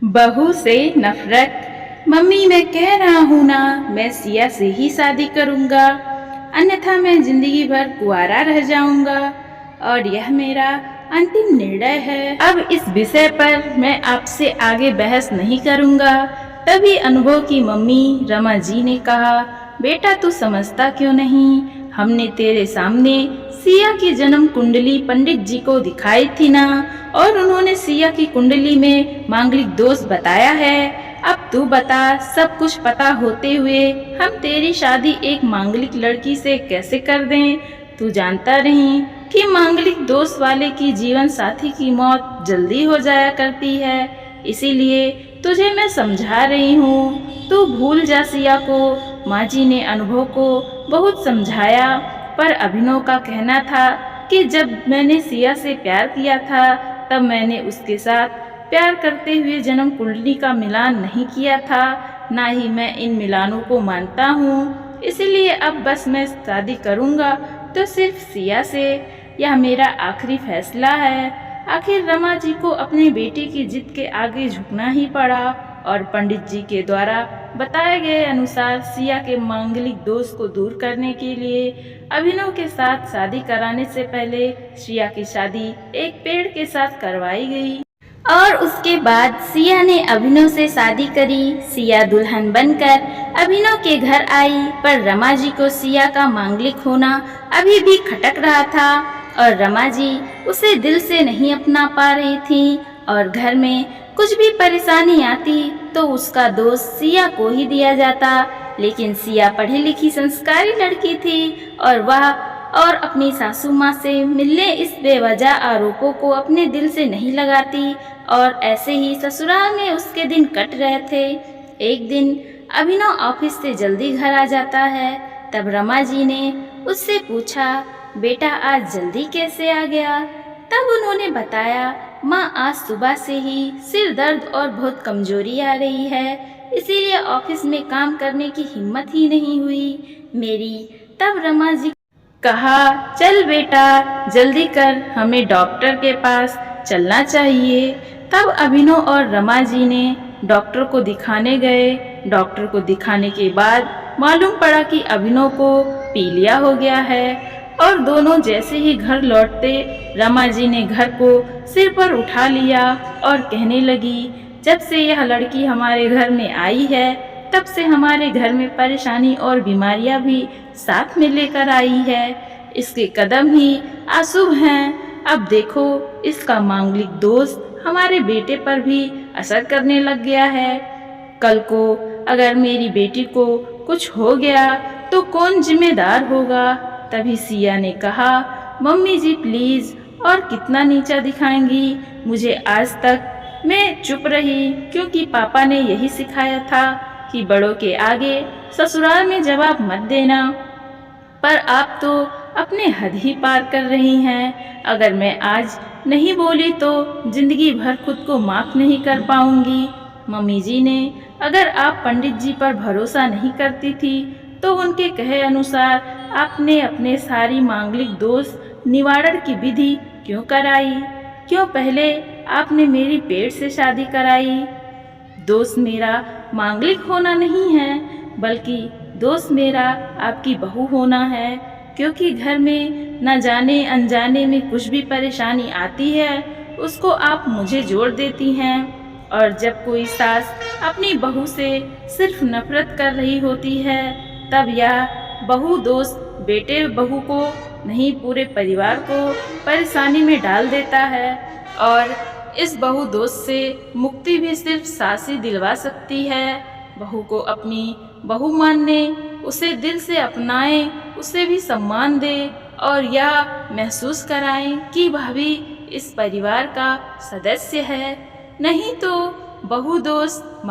बहू से नफरत। मम्मी मैं कह रहा हूँ ना, मैं सिया से ही शादी करूँगा, अन्यथा मैं जिंदगी भर कुंवारा रह जाऊँगा और यह मेरा अंतिम निर्णय है। अब इस विषय पर मैं आपसे आगे बहस नहीं करूँगा। तभी अनुभव की मम्मी रमा जी ने कहा, बेटा तू समझता क्यों नहीं, हमने तेरे सामने सिया की जन्म कुंडली पंडित जी को दिखाई थी ना, और उन्होंने सिया की कुंडली में मांगलिक दोष बताया है। अब तू बता, सब कुछ पता होते हुए हम तेरी शादी एक मांगलिक लड़की से कैसे कर दें? तू जानता नहीं कि मांगलिक दोष वाले की जीवन साथी की मौत जल्दी हो जाया करती है, इसीलिए तुझे मैं समझा रही हूँ, तू भूल जा सिया को। माँ जी ने अनुभव को बहुत समझाया, पर अभिनव का कहना था कि जब मैंने सिया से प्यार किया था तब मैंने उसके साथ प्यार करते हुए जन्म कुंडली का मिलान नहीं किया था, ना ही मैं इन मिलानों को मानता हूँ। इसलिए अब बस मैं शादी करूँगा तो सिर्फ सिया से, यह मेरा आखिरी फैसला है। आखिर रमा जी को अपने बेटे की जिद के आगे झुकना ही पड़ा और पंडित जी के द्वारा बताए गए अनुसार सिया के मांगलिक दोष को दूर करने के लिए अभिनव के साथ शादी कराने से पहले सिया की शादी एक पेड़ के साथ करवाई गई। और उसके बाद सिया ने अभिनव से शादी करी। सिया दुल्हन बनकर अभिनव के घर आई, पर रमा जी को सिया का मांगलिक होना अभी भी खटक रहा था और रमा जी उसे दिल से नहीं अपना पा रही थी, और घर में कुछ भी परेशानी आती तो उसका दोष सिया को ही दिया जाता। लेकिन सिया पढ़ी लिखी संस्कारी लड़की थी और अपनी सासू माँ से मिलने इस बेवजह आरोपों को अपने दिल से नहीं लगाती, और ऐसे ही ससुराल में उसके दिन कट रहे थे। एक दिन अभिनव ऑफिस से जल्दी घर आ जाता है, तब रमा जी ने उससे पूछा, बेटा आज जल्दी कैसे आ गया? तब उन्होंने बताया, माँ आज सुबह से ही सिर दर्द और बहुत कमजोरी आ रही है, इसीलिए ऑफिस में काम करने की हिम्मत ही नहीं हुई मेरी। तब रमा जी कहा, चल बेटा जल्दी कर, हमें डॉक्टर के पास चलना चाहिए। तब अभिनव और रमा जी ने डॉक्टर को दिखाने गए। डॉक्टर को दिखाने के बाद मालूम पड़ा कि अभिनव को पीलिया हो गया है, और दोनों जैसे ही घर लौटते रमा जी ने घर को सिर पर उठा लिया और कहने लगी, जब से यह लड़की हमारे घर में आई है तब से हमारे घर में परेशानी और बीमारियां भी साथ में लेकर आई है। इसके कदम ही अशुभ हैं। अब देखो इसका मांगलिक दोष हमारे बेटे पर भी असर करने लग गया है। कल को अगर मेरी बेटी को कुछ हो गया तो कौन जिम्मेदार होगा? तभी सिया ने कहा, मम्मी जी प्लीज, और कितना नीचा दिखाएंगी मुझे? आज तक मैं चुप रही क्योंकि पापा ने यही सिखाया था कि बड़ों के आगे ससुराल में जवाब मत देना, पर आप तो अपने हद ही पार कर रही हैं। अगर मैं आज नहीं बोली तो जिंदगी भर खुद को माफ नहीं कर पाऊंगी। मम्मी जी ने अगर आप पंडित जी पर भरोसा नहीं करती थी तो उनके कहे अनुसार आपने अपने सारी मांगलिक दोष निवारण की विधि क्यों कराई? क्यों पहले आपने मेरी पेट से शादी कराई? दोष मेरा मांगलिक होना नहीं है, बल्कि दोष मेरा आपकी बहू होना है, क्योंकि घर में न जाने अनजाने में कुछ भी परेशानी आती है उसको आप मुझे जोड़ देती हैं। और जब कोई सास अपनी बहू से सिर्फ नफरत कर रही होती है तब यह बहू दोस्त बेटे बहू को नहीं पूरे परिवार को परेशानी में डाल देता है, और इस बहू दोस्त से मुक्ति भी सिर्फ सास ही दिलवा सकती है। बहू को अपनी बहू मानने, उसे दिल से अपनाएं, उसे भी सम्मान दे और यह महसूस कराएं कि वह भी इस परिवार का सदस्य है। नहीं तो बहू दोस्त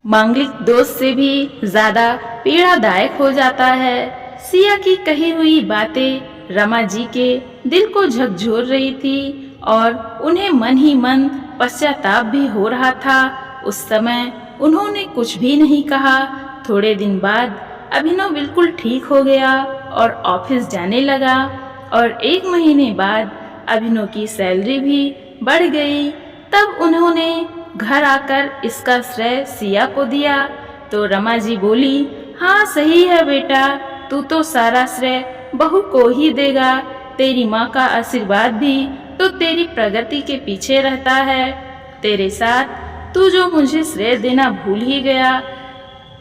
मांगलिक दोस्त से भी ज्यादा पीड़ादायक हो जाता है। सिया की कही हुई बातें रमा जी के दिल को झकझोर रही थी और उन्हें मन ही मन पश्चाताप भी हो रहा था। उस समय उन्होंने कुछ भी नहीं कहा। थोड़े दिन बाद अभिनव बिल्कुल ठीक हो गया और ऑफिस जाने लगा, और 1 महीने बाद अभिनव की सैलरी भी बढ़ गई। तब उन्होंने घर आकर इसका श्रेय सिया को दिया। तो रमा जी बोली, हाँ सही है बेटा, तू तो सारा श्रेय बहू को ही देगा। तेरी माँ का आशीर्वाद भी तो तेरी प्रगति के पीछे रहता है। तेरे साथ तू जो मुझे श्रेय देना भूल ही गया।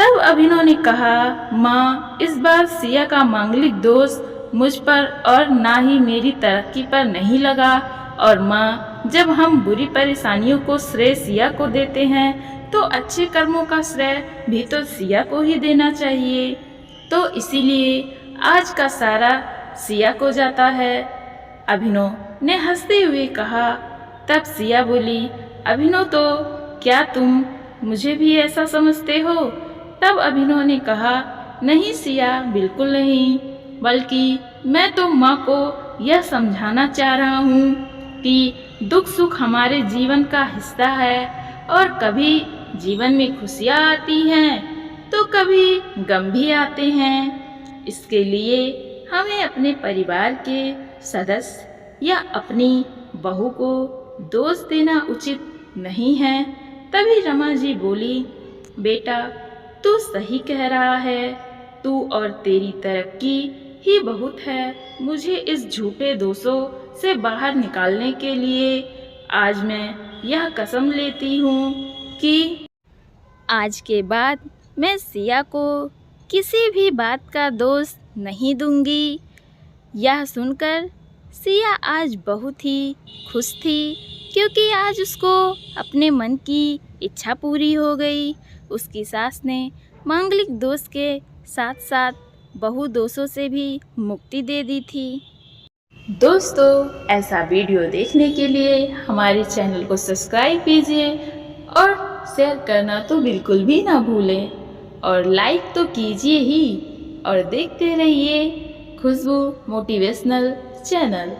तब अभिनव ने कहा, माँ इस बार सिया का मांगलिक दोष मुझ पर और ना ही मेरी तरक्की पर नहीं लगा। और माँ, जब हम बुरी परेशानियों को श्रेय सिया को देते हैं तो अच्छे कर्मों का श्रेय भी तो सिया को ही देना चाहिए। तो इसीलिए आज का सारा सिया को जाता है। अभिनव ने हंसते हुए कहा। तब सिया बोली, अभिनव तो क्या तुम मुझे भी ऐसा समझते हो? तब अभिनव ने कहा, नहीं सिया, बिल्कुल नहीं, बल्कि मैं तो माँ को यह समझाना चाह रहा हूँ कि दुख सुख हमारे जीवन का हिस्सा है और कभी जीवन में खुशियाँ आती हैं तो कभी गम भी आते हैं। इसके लिए हमें अपने परिवार के सदस्य या अपनी बहू को दोष देना उचित नहीं है। तभी रमा जी बोली, बेटा तू सही कह रहा है, तू और तेरी तरक्की ही बहुत है मुझे इस झूठे दोषों से बाहर निकालने के लिए। आज मैं यह कसम लेती हूँ कि आज के बाद मैं सिया को किसी भी बात का दोष नहीं दूंगी। यह सुनकर सिया आज बहुत ही खुश थी, क्योंकि आज उसको अपने मन की इच्छा पूरी हो गई। उसकी सास ने मांगलिक दोष के साथ साथ बहु दोषों से भी मुक्ति दे दी थी। दोस्तों, ऐसा वीडियो देखने के लिए हमारे चैनल को सब्सक्राइब कीजिए और शेयर करना तो बिल्कुल भी ना भूलें और लाइक तो कीजिए ही। और देखते रहिए खुशबू मोटिवेशनल चैनल।